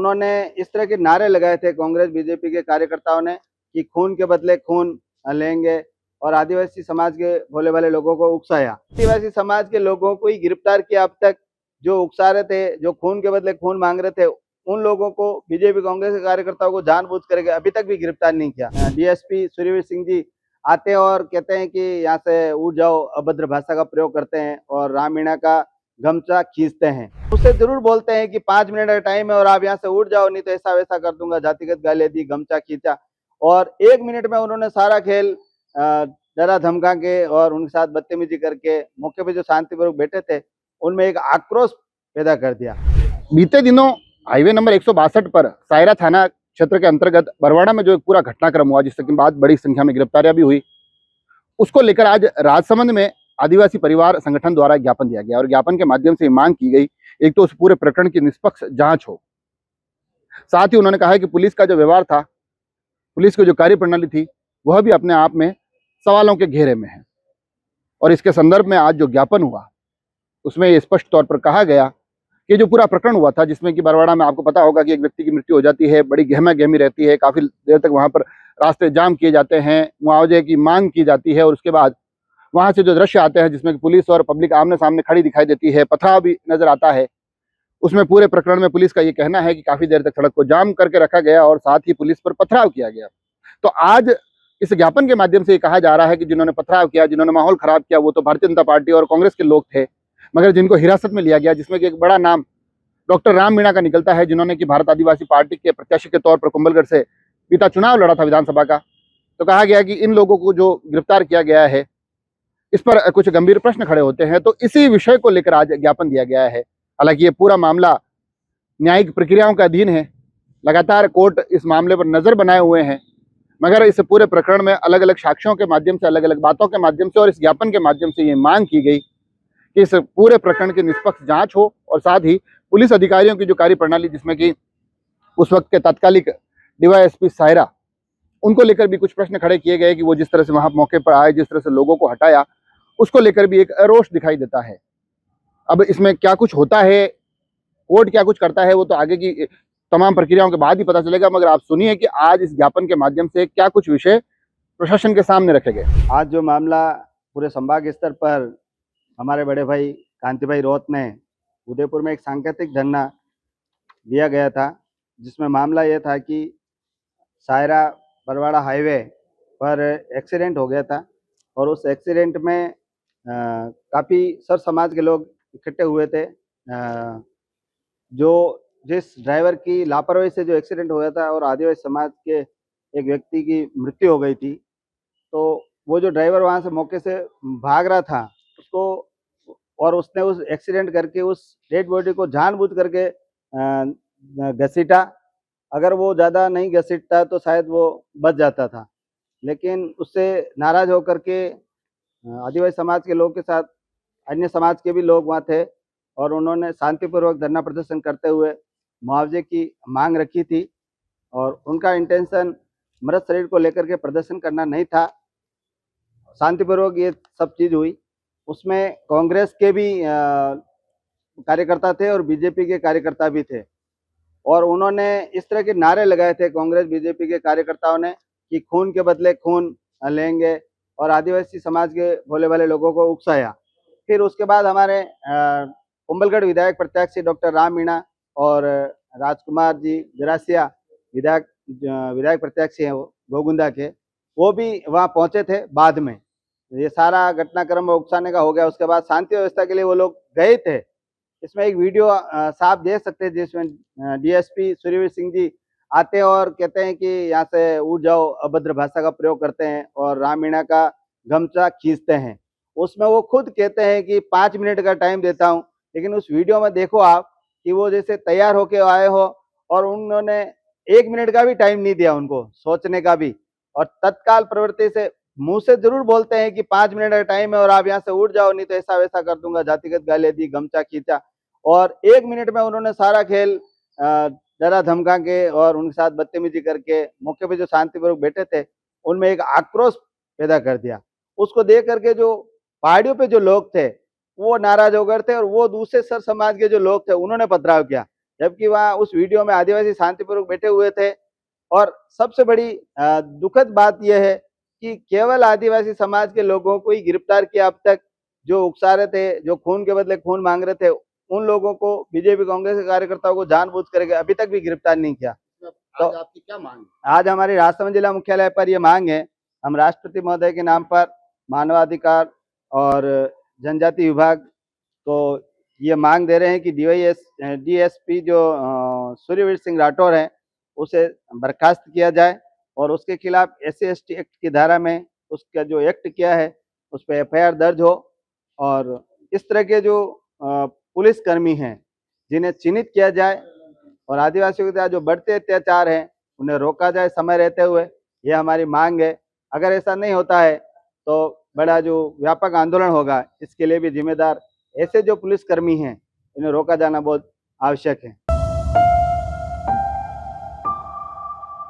उन्होंने इस तरह के नारे लगाए थे कांग्रेस बीजेपी के कार्यकर्ताओं ने कि खून के बदले खून लेंगे, और आदिवासी समाज के भोले भाले लोगों को उकसाया। आदिवासी समाज के लोगों को ही गिरफ्तार किया अब तक, जो उकसा रहे थे, जो खून के बदले खून मांग रहे थे, उन लोगों को बीजेपी कांग्रेस के कार्यकर्ताओं को जानबूझ करके अभी तक भी गिरफ्तार नहीं किया। डीएसपी सूर्यवीर सिंह जी आते हैं और कहते हैं कि यहाँ से उठ जाओ, अभद्र भाषा का प्रयोग करते हैं और राम मीणा का गमछा खींचते हैं। उससे जरूर बोलते हैं कि 5 मिनट का टाइम है और आप यहाँ से उठ जाओ, नहीं तो ऐसा वैसा कर दूंगा, जातिगत गाली दी, गमछा खींचा। और 1 मिनट में उन्होंने सारा खेल डरा धमका के और उनके साथ बदतमीजी करके मौके पे जो शांतिपूर्वक बैठे थे उनमें एक आक्रोश पैदा कर दिया। बीते दिनों हाईवे नंबर 162 पर सायरा थाना क्षेत्र के अंतर्गत बरवाड़ा में जो एक पूरा घटनाक्रम हुआ, जिसके बाद बड़ी संख्या में गिरफ्तारियां भी हुई, उसको लेकर आज राजसमंद में आदिवासी परिवार संगठन द्वारा ज्ञापन दिया गया और ज्ञापन के माध्यम से मांग की गई, एक तो उस पूरे प्रकरण की निष्पक्ष जांच हो। साथ ही उन्होंने कहा है कि पुलिस का जो व्यवहार था, पुलिस की जो कार्यप्रणाली थी, वह भी अपने आप में सवालों के घेरे में है। और इसके संदर्भ में आज जो ज्ञापन हुआ उसमें ये स्पष्ट तौर पर कहा गया कि जो पूरा प्रकरण हुआ था, जिसमें कि बरवाड़ा में आपको पता होगा कि एक व्यक्ति की मृत्यु हो जाती है, बड़ी गहमा गहमी रहती है, काफी देर तक वहां पर रास्ते जाम किए जाते हैं, मुआवजे की मांग की जाती है, और उसके बाद वहां से जो दृश्य आते हैं जिसमें पुलिस और पब्लिक आमने सामने खड़ी दिखाई देती है, पथराव भी नजर आता है, उसमें पूरे प्रकरण में पुलिस का ये कहना है कि काफी देर तक सड़क को जाम करके रखा गया और साथ ही पुलिस पर पथराव किया गया। तो आज इस ज्ञापन के माध्यम से ये कहा जा रहा है कि जिन्होंने पथराव किया, जिन्होंने माहौल खराब किया, वो तो भारतीय जनता पार्टी और कांग्रेस के लोग थे, मगर जिनको हिरासत में लिया गया, जिसमें कि एक बड़ा नाम डॉक्टर राम मीणा का निकलता है, जिन्होंने कि भारत आदिवासी पार्टी के प्रत्याशी के तौर पर कुंभलगढ़ से पिता चुनाव लड़ा था विधानसभा का। तो कहा गया कि इन लोगों को जो गिरफ्तार किया गया है, इस पर कुछ गंभीर प्रश्न खड़े होते हैं। तो इसी विषय को लेकर आज ज्ञापन दिया गया है। हालांकि ये पूरा मामला न्यायिक प्रक्रियाओं के अधीन है, लगातार कोर्ट इस मामले पर नजर बनाए हुए हैं, मगर इस पूरे प्रकरण में अलग अलग साक्ष्यों के माध्यम से, अलग अलग बातों के माध्यम से और इस ज्ञापन के माध्यम से ये मांग की गई कि इस पूरे प्रकरण की निष्पक्ष जांच हो, और साथ ही पुलिस अधिकारियों की जो कार्यप्रणाली, जिसमें कि उस वक्त के तात्कालिक डीवाईएसपी सायरा, उनको लेकर भी कुछ प्रश्न खड़े किए गए कि वो जिस तरह से वहां मौके पर आए, जिस तरह से लोगों को हटाया, उसको लेकर भी एक रोष दिखाई देता है। अब इसमें क्या कुछ होता है, कोर्ट क्या कुछ करता है, वो तो आगे की तमाम प्रक्रियाओं के बाद ही पता चलेगा। मगर आप सुनिए कि आज इस ज्ञापन के माध्यम से क्या कुछ विषय प्रशासन के सामने रखे गए। आज जो मामला पूरे संभाग स्तर पर हमारे बड़े भाई कांति भाई रोत ने उदयपुर में एक सांकेतिक धरना दिया गया था, जिसमें मामला यह था कि सायरा बरवाड़ा हाईवे पर एक्सीडेंट हो गया था और उस एक्सीडेंट में काफ़ी सर समाज के लोग इकट्ठे हुए थे। जो जिस ड्राइवर की लापरवाही से जो एक्सीडेंट हो गया था और आदिवासी समाज के एक व्यक्ति की मृत्यु हो गई थी, तो वो जो ड्राइवर वहाँ से मौके से भाग रहा था उसको, और उसने उस एक्सीडेंट करके उस डेड बॉडी को जानबूझ करके घसीटा। अगर वो ज़्यादा नहीं घसीटता तो शायद वो बच जाता था, लेकिन उससे नाराज होकर के आदिवासी समाज के लोग के साथ अन्य समाज के भी लोग वहाँ थे और उन्होंने शांतिपूर्वक धरना प्रदर्शन करते हुए मुआवजे की मांग रखी थी। और उनका इंटेंशन मृत शरीर को लेकर के प्रदर्शन करना नहीं था, शांतिपूर्वक ये सब चीज़ हुई। उसमें कांग्रेस के भी कार्यकर्ता थे और बीजेपी के कार्यकर्ता भी थे, और उन्होंने इस तरह के नारे लगाए थे कांग्रेस बीजेपी के कार्यकर्ताओं ने कि खून के बदले खून लेंगे, और आदिवासी समाज के भोले भाले लोगों को उकसाया। फिर उसके बाद हमारे कुंभलगढ़ विधायक प्रत्याशी डॉक्टर राम मीणा और राजकुमार जी जरासिया विधायक प्रत्याशी हैं, वो गोगुंदा के, वो भी वहाँ पहुँचे थे। बाद में ये सारा घटनाक्रम उकसाने का हो गया, उसके बाद शांति व्यवस्था के लिए वो लोग गए थे। इसमें एक वीडियो साफ देख सकते हैं, जिसमें डीएसपी सूर्यवीर सिंह जी आते हैं और कहते हैं कि यहाँ से उठ जाओ, अभद्र भाषा का प्रयोग करते हैं और राम मीणा का गमछा खींचते हैं। उसमें वो खुद कहते हैं कि 5 मिनट का टाइम देता हूँ, लेकिन उस वीडियो में देखो आप कि वो जैसे तैयार होके आए हो और उन्होंने 1 मिनट का भी टाइम नहीं दिया उनको सोचने का भी, और तत्काल प्रवृत्ति से मुंह से जरूर बोलते हैं कि 5 मिनट का टाइम है और आप यहाँ से उठ जाओ, नहीं तो ऐसा वैसा कर दूंगा, जातिगत गाली दी, गमछा खींचा। और 1 मिनट में उन्होंने सारा खेल डरा धमका के और उनके साथ बदतमीजी करके मौके पे जो शांतिपूर्वक बैठे थे उनमें एक आक्रोश पैदा कर दिया। उसको देख करके जो पहाड़ियों पे जो लोग थे वो नाराज हो गए थे, और वो दूसरे सर समाज के जो लोग थे उन्होंने पथराव किया। जबकि वहाँ उस वीडियो में आदिवासी शांतिपूर्वक बैठे हुए थे। और सबसे बड़ी दुखद बात यह है कि केवल आदिवासी समाज के लोगों को ही गिरफ्तार किया अब तक। जो उकसा रहे थे, जो खून के बदले खून मांग रहे थे, उन लोगों को, बीजेपी कांग्रेस के कार्यकर्ताओं को जानबूझ करके अभी तक भी गिरफ्तार नहीं किया। तो आज आपकी क्या मांग है? आज हमारी राजसमंद जिला मुख्यालय पर ये मांग है, हम राष्ट्रपति महोदय के नाम पर मानवाधिकार और जनजाति विभाग को ये मांग दे रहे हैं कि डीएसपी जो सूर्यवीर सिंह राठौर है उसे बर्खास्त किया जाए और उसके खिलाफ SC/ST एक्ट की धारा में उसका जो एक्ट किया है उस पर FIR दर्ज हो। और इस तरह के जो पुलिसकर्मी हैं जिन्हें चिन्हित किया जाए और आदिवासियों के साथ जो बढ़ते अत्याचार हैं उन्हें रोका जाए समय रहते हुए, ये हमारी मांग है। अगर ऐसा नहीं होता है तो बड़ा जो व्यापक आंदोलन होगा, इसके लिए भी जिम्मेदार ऐसे जो पुलिसकर्मी हैं इन्हें रोका जाना बहुत आवश्यक है।